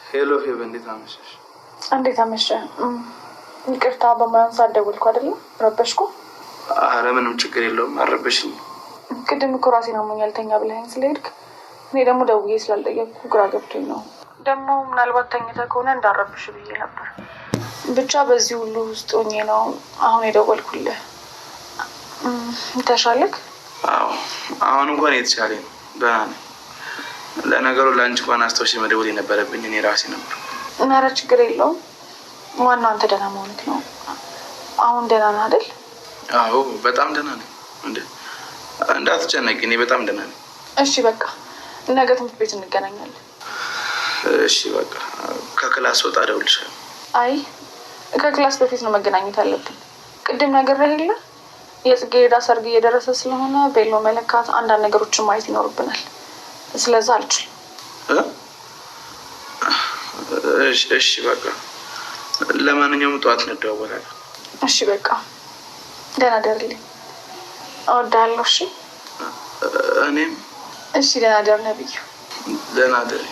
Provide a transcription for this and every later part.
ሄሎ ፌብ፣ እንዴት አመሸሽ? እንዴት አመሸ? ይቅርታ በማያን ሰዓት ደወልኩ አይደለም? ረበሽኩ? አረ ምንም ችግር የለውም፣ አልረበሽኝ። ቅድም እኮ ራሴን አሞኛል ተኛ ብለኸኝ ስለሄድክ እኔ ደግሞ ደውዬ ስላልጠየቅኩ ግራ ገብቶኝ ነው። ደግሞ ምናልባት ተኝተህ ከሆነ እንዳረብሽ ብዬ ነበር። ብቻ በዚህ ሁሉ ውስጥ ሆኜ ነው አሁን የደወልኩልህ። ተሻለክ? አዎ አሁን እንኳን የተሻለኝ ነው፣ ደህና ነኝ። ለነገሩ ለአንቺ እንኳን አስታውሽ መደወል የነበረብኝ እኔ ራሴ ነበር። ኧረ ችግር የለውም፣ ዋናው አንተ ደህና መሆንክ ነው። አሁን ደህና ነህ አይደል? አዎ በጣም ደህና ነኝ። እንዳትጨነቂ፣ እኔ በጣም ደህና ነኝ። እሺ በቃ ነገ ትምህርት ቤት እንገናኛለን። እሺ በቃ ከክላስ ወጣ እደውልልሻለሁ። አይ ከክላስ በፊት ነው መገናኘት አለብን። ቅድም ነግሬህ የለ የጽጌረዳ ሰርግ እየደረሰ ስለሆነ ቤሎ መለካት፣ አንዳንድ ነገሮችን ማየት ይኖርብናል። ስለዛ አልችልም። እሺ በቃ ለማንኛውም ጠዋት እንደዋወላለን። እሺ በቃ ደህና ደርልኝ። እወዳለሁ። እሺ እኔም። እሺ ደህና ደር ነብዩ። ደህና ደር።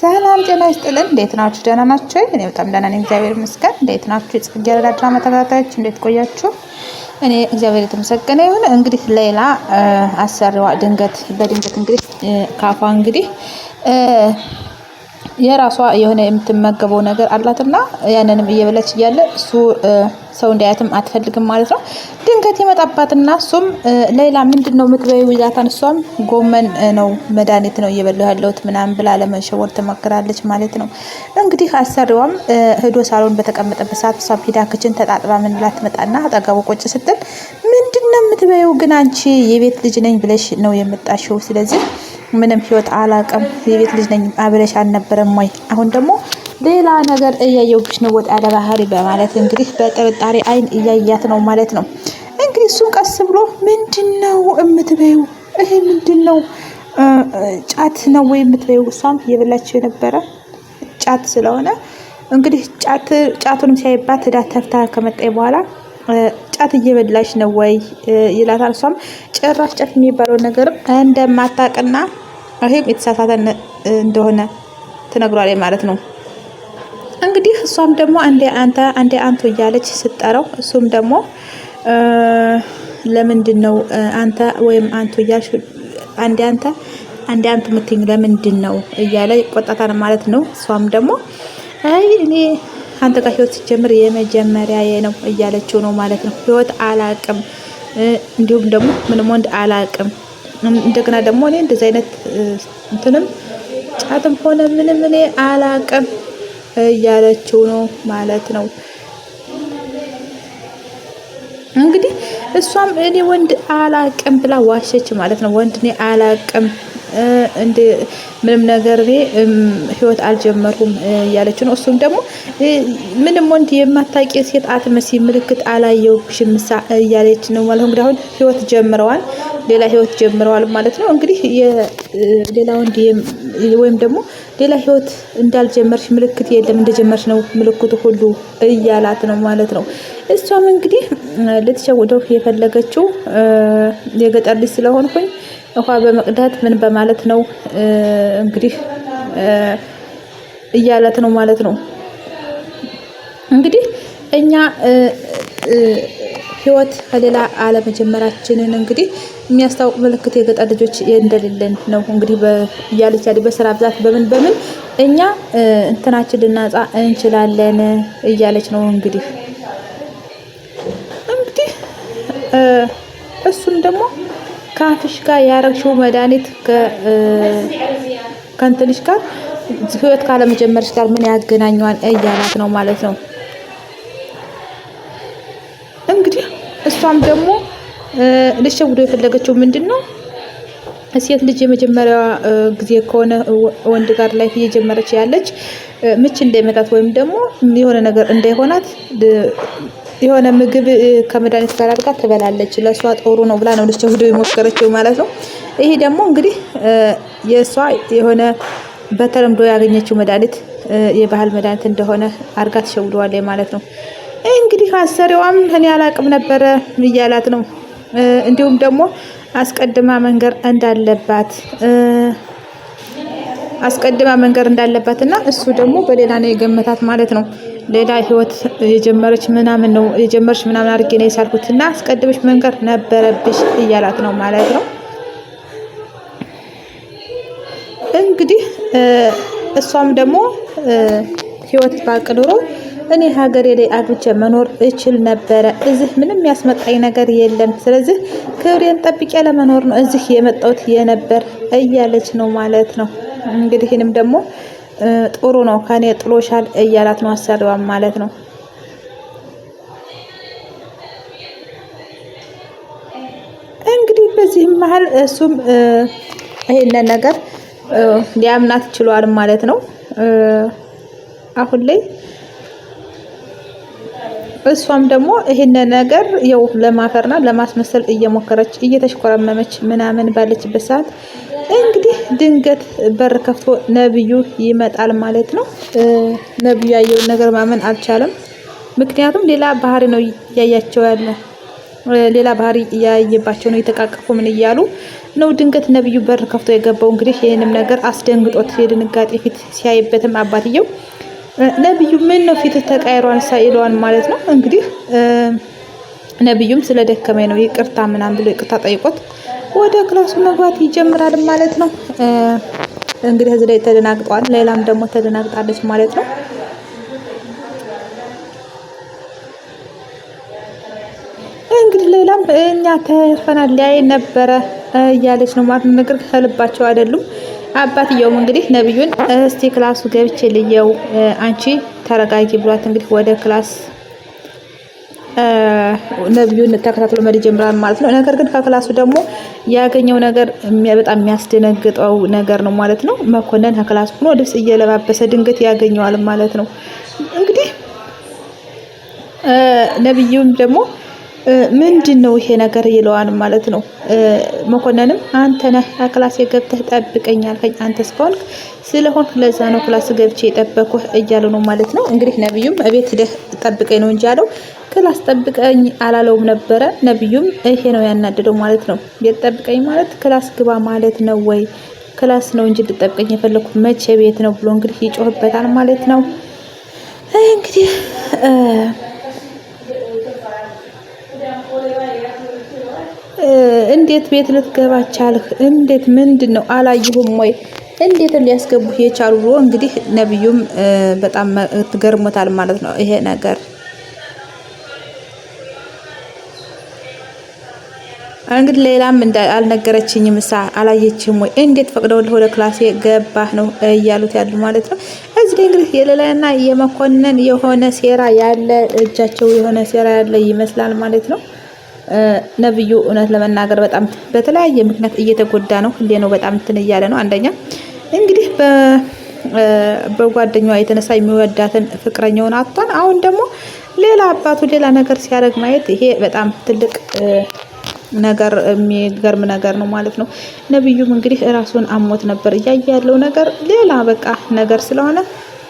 ሰላም ጤና ይስጥልን። እንዴት ናችሁ? ደህና ናችሁ? እኔ በጣም ደህና ነኝ፣ እግዚአብሔር ይመስገን። እንዴት ናችሁ? የጽጌረዳ ድራማ ተከታታዮች እንዴት ቆያችሁ? እኔ እግዚአብሔር የተመሰገነ ይሁን። እንግዲህ ሌላ አሰሪዋ በድንገት እንግዲህ ካፏ እንግዲህ የራሷ የሆነ የምትመገበው ነገር አላትና ያንንም እየበላች እያለ እሱ ሰው እንዲያያትም አትፈልግም ማለት ነው። ድንገት ይመጣባትና እሱም ሌላ ምንድነው የምትበይው ይላታል። እሷም ጎመን ነው መድኃኒት ነው እየበላሁ ያለሁት ምናምን ብላ ለመሸወር ትሞክራለች ማለት ነው። እንግዲህ አሰሪዋም ሄዶ ሳሎን በተቀመጠበት ሰዓት እሷም ሂዳ ክችን ተጣጥባ ምን ብላ ትመጣና አጠገቡ ቁጭ ስትል ምንድነው የምትበይው ግን አንቺ የቤት ልጅ ነኝ ብለሽ ነው የመጣሽው፣ ስለዚህ ምንም ህይወት አላውቅም፣ የቤት ልጅ ነኝ አብለሽ አልነበረም ወይ? አሁን ደግሞ ሌላ ነገር እያየሁብሽ ነው ወጣ ያለ ባህሪ በማለት እንግዲህ በጥርጣሬ አይን እያያት ነው ማለት ነው። እንግዲህ እሱም ቀስ ብሎ ምንድነው የምትበይው? ይሄ ምንድነው? ጫት ነው ወይ የምትበይው? እሷም የበላችው የነበረ ጫት ስለሆነ እንግዲህ ጫቱንም ሲያይባት ዳ ተፍታ ከመጣይ በኋላ ጫት እየበላሽ ነው ወይ ይላታል። እሷም ጭራሽ ጫት የሚባለው ነገርም እንደማታውቅና ይሄም የተሳሳተ እንደሆነ ትነግሯለች ማለት ነው። እንግዲህ እሷም ደግሞ አንዴ አንተ እያለች ስትጠራው እሱም ደግሞ ለምንድን ነው አንተ ወይም አንተ እያልሽ አንዴ አንተ የምትይኝ ለምንድን ነው እያለ ይቆጣታል ማለት ነው። እሷም ደግሞ አይ እኔ አንተ ጋር ህይወት ሲጀምር የመጀመሪያዬ ነው እያለችው ነው ማለት ነው። ህይወት አላቅም፣ እንዲሁም ደግሞ ምንም ወንድ አላቅም፣ እንደገና ደግሞ እኔ እንደዚህ አይነት እንትንም ጫትም ሆነ ምንም እኔ አላቅም እያለችው ነው ማለት ነው። እንግዲህ እሷም እኔ ወንድ አላቅም ብላ ዋሸች ማለት ነው። ወንድ እኔ አላቅም እንደ ምንም ነገር ህይወት አልጀመርኩም እያለችው ነው። እሱም ደግሞ ምንም ወንድ የማታውቂ ሴት አትመስይ፣ ምልክት አላየሁብሽም እያለች ነው ማለት ነው። እንግዲህ አሁን ህይወት ጀምረዋል፣ ሌላ ህይወት ጀምረዋል ማለት ነው። እንግዲህ ሌላ ወንድ ወይም ደግሞ ሌላ ህይወት እንዳልጀመርሽ ምልክት የለም እንደጀመርሽ ነው ምልክቱ ሁሉ እያላት ነው ማለት ነው። እሷም እንግዲህ ልትሸውደው የፈለገችው የገጠር ልጅ ስለሆንኩኝ ውሃ በመቅዳት ምን በማለት ነው እንግዲህ እያላት ነው ማለት ነው። እንግዲህ እኛ ህይወት ከሌላ አለመጀመራችንን እንግዲህ የሚያስታውቅ ምልክት የገጠር ልጆች እንደሌለን ነው እንግዲህ እያለች ያለ በስራ ብዛት በምን እኛ እንትናችን ልናጻ እንችላለን እያለች ነው እንግዲህ እሱም ደግሞ ካፍሽ ጋር ያረግሽው መድኃኒት ከእንትንሽ ጋር ህይወት ካለመጀመርሽ ጋር ምን ያገናኘዋል እያላት ነው ማለት ነው። እንግዲህ እሷም ደግሞ ልትሸውዶ የፈለገችው ምንድነው ሴት ልጅ የመጀመሪያ ጊዜ ከሆነ ወንድ ጋር ላይ እየጀመረች ያለች ምች እንዳይመታት ወይም ደግሞ የሆነ ነገር እንዳይሆናት የሆነ ምግብ ከመድኃኒት ጋር አድርጋ ትበላለች። ለሷ ጥሩ ነው ብላ ነው ልትሸውዶ የሞከረችው ማለት ነው። ይሄ ደግሞ እንግዲህ የሷ የሆነ በተለምዶ ያገኘችው መድኃኒት የባህል መድኃኒት እንደሆነ አርጋ ትሸውደዋለች ማለት ነው። እንግዲህ አሰሪዋም እኔ አላቅም ነበረ እያላት ነው። እንዲሁም ደግሞ አስቀድማ መንገር እንዳለባት እና እሱ ደግሞ በሌላ ነው የገመታት ማለት ነው። ሌላ ህይወት የጀመረች ምናምን አድርጌ ነው የሳልኩት እና አስቀድመሽ መንገር ነበረብሽ እያላት ነው ማለት ነው። እንግዲህ እሷም ደግሞ ህይወት ባቅ ኑሮ እኔ ሀገሬ ላይ አግብቼ መኖር እችል ነበረ። እዚህ ምንም ያስመጣኝ ነገር የለም። ስለዚህ ክብሬን ጠብቄ ለመኖር ነው እዚህ የመጣሁት የነበር እያለች ነው ማለት ነው። እንግዲህ ይህንም ደግሞ ጥሩ ነው ከኔ ጥሎሻል እያላት ነው አሰሪዋም ማለት ነው። እንግዲህ በዚህም መሀል እሱም ይሄንን ነገር ሊያምናት ችሏል ማለት ነው። አሁን ላይ እሷም ደግሞ ይሄንን ነገር ያው ለማፈርና ለማስመሰል እየሞከረች እየተሽኮረመመች ምናምን ባለችበት ሰዓት እንግዲህ ድንገት በር ከፍቶ ነብዩ ይመጣል ማለት ነው። ነብዩ ያየውን ነገር ማመን አልቻለም። ምክንያቱም ሌላ ባህሪ ነው ያያቸው ያለ ሌላ ባህሪ ያየባቸው ነው የተቃቀፉ ምን እያሉ ነው። ድንገት ነብዩ በር ከፍቶ የገባው እንግዲህ ይሄንም ነገር አስደንግጦት የድንጋጤ ፊት ሲያይበትም አባትየው ነብዩ ምን ነው ፊት ተቀይሯን ሳይሏን ማለት ነው። እንግዲህ ነብዩም ስለደከመኝ ነው ይቅርታ ምናምን ብሎ ይቅርታ ጠይቆት ወደ ክላሱ መግባት ይጀምራል ማለት ነው። እንግዲህ እዚህ ላይ ተደናግጧል። ሌላም ደግሞ ተደናግጣለች ማለት ነው። እንግዲህ ሌላም እኛ ተፈናል ላይ ነበረ እያለች ነው ማለት ነገር ከልባቸው አይደሉም። አባትየውም እንግዲህ ነብዩን እስቲ ክላሱ ገብቼ ልየው አንቺ ተረጋጊ ብሏት እንግዲህ ወደ ክላስ ነብዩን ተከታትሎ መሄድ ጀምሯል ማለት ነው። ነገር ግን ከክላሱ ደግሞ ያገኘው ነገር በጣም የሚያስደነግጠው ነገር ነው ማለት ነው። መኮንን ከክላሱ ሆኖ ልብስ እየለባበሰ ድንገት ያገኘዋል ማለት ነው። እንግዲህ ነብዩም ደግሞ ምንድነው ይሄ ነገር ይለዋል ማለት ነው። መኮንንም አንተ ነህ ክላስ ገብተህ ጠብቀኝ ያልከኝ አንተ እስካሁን ስለሆን ለዛ ነው ክላስ ገብቼ የጠበኩህ እያሉ ነው ማለት ነው። እንግዲህ ነብዩም እቤት ሄደህ ጠብቀኝ ነው እንጂ ያለው ክላስ ጠብቀኝ አላለውም ነበረ። ነብዩም ይሄ ነው ያናደደው ማለት ነው። ቤት ጠብቀኝ ማለት ክላስ ግባ ማለት ነው ወይ? ክላስ ነው እንጂ ልጠብቀኝ የፈለኩት መቼ ቤት ነው ብሎ እንግዲህ ይጮህበታል ማለት ነው። እንግዲህ እንዴት ቤት ልትገባ ቻልህ? እንዴት ምንድነው አላየሁም ወይ? እንዴት ሊያስገቡህ የቻሉ ብሎ እንግዲህ ነብዩም በጣም ትገርሞታል ማለት ነው። ይሄ ነገር እንግዲህ ሌላም አልነገረችኝም እሳ አላየችም ወይ? እንዴት ፈቅደውልህ ወደ ክላሴ ገባህ ነው እያሉት ያሉ ማለት ነው። እዚህ ላይ እንግዲህ የሌላና የመኮንን የሆነ ሴራ ያለ እጃቸው የሆነ ሴራ ያለ ይመስላል ማለት ነው። ነብዩ እውነት ለመናገር በጣም በተለያየ ምክንያት እየተጎዳ ነው። ሁሌ ነው በጣም እንትን እያለ ነው። አንደኛ እንግዲህ በጓደኛዋ የተነሳ የሚወዳትን ፍቅረኛውን አጥቷን፣ አሁን ደግሞ ሌላ አባቱ ሌላ ነገር ሲያደርግ ማየት ይሄ በጣም ትልቅ ነገር የሚገርም ነገር ነው ማለት ነው። ነብዩም እንግዲህ ራሱን አሞት ነበር እያየ ያለው ነገር ሌላ በቃ ነገር ስለሆነ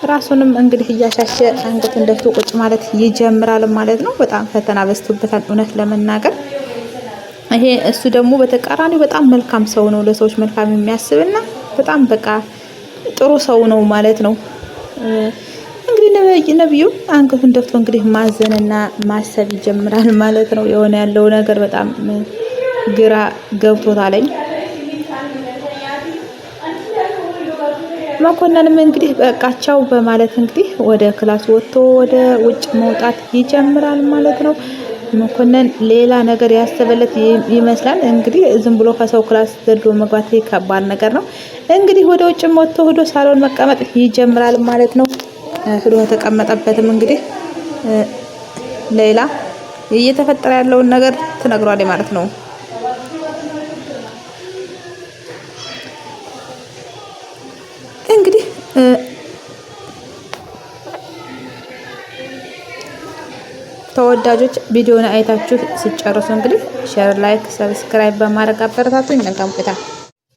ራሱንም እንግዲህ እያሻሸ አንገቱን ደፍቶ ቁጭ ማለት ይጀምራል ማለት ነው። በጣም ፈተና በዝቶበታል እውነት ለመናገር። ይሄ እሱ ደግሞ በተቃራኒው በጣም መልካም ሰው ነው፣ ለሰዎች መልካም የሚያስብና በጣም በቃ ጥሩ ሰው ነው ማለት ነው። እንግዲህ ነብዩ አንገቱን ደፍቶ እንግዲህ ማዘንና ማሰብ ይጀምራል ማለት ነው። የሆነ ያለው ነገር በጣም ግራ ገብቶታለኝ። መኮንንም እንግዲህ በቃቸው በማለት እንግዲህ ወደ ክላስ ወጥቶ ወደ ውጭ መውጣት ይጀምራል ማለት ነው። መኮንን ሌላ ነገር ያሰበለት ይመስላል። እንግዲህ ዝም ብሎ ከሰው ክላስ ዘሎ መግባት ከባድ ነገር ነው። እንግዲህ ወደ ውጭ ወጥቶ ሄዶ ሳሎን መቀመጥ ይጀምራል ማለት ነው። ሄዶ ተቀመጠበትም እንግዲህ ሌላ እየተፈጠረ ያለውን ነገር ትነግሯለች ማለት ነው። እንግዲህ ተወዳጆች ቪዲዮውን አይታችሁ ሲጨርሱ እንግዲህ ሼር፣ ላይክ፣ ሰብስክራይብ በማድረግ አበረታቱኝ። መልካም ቆይታ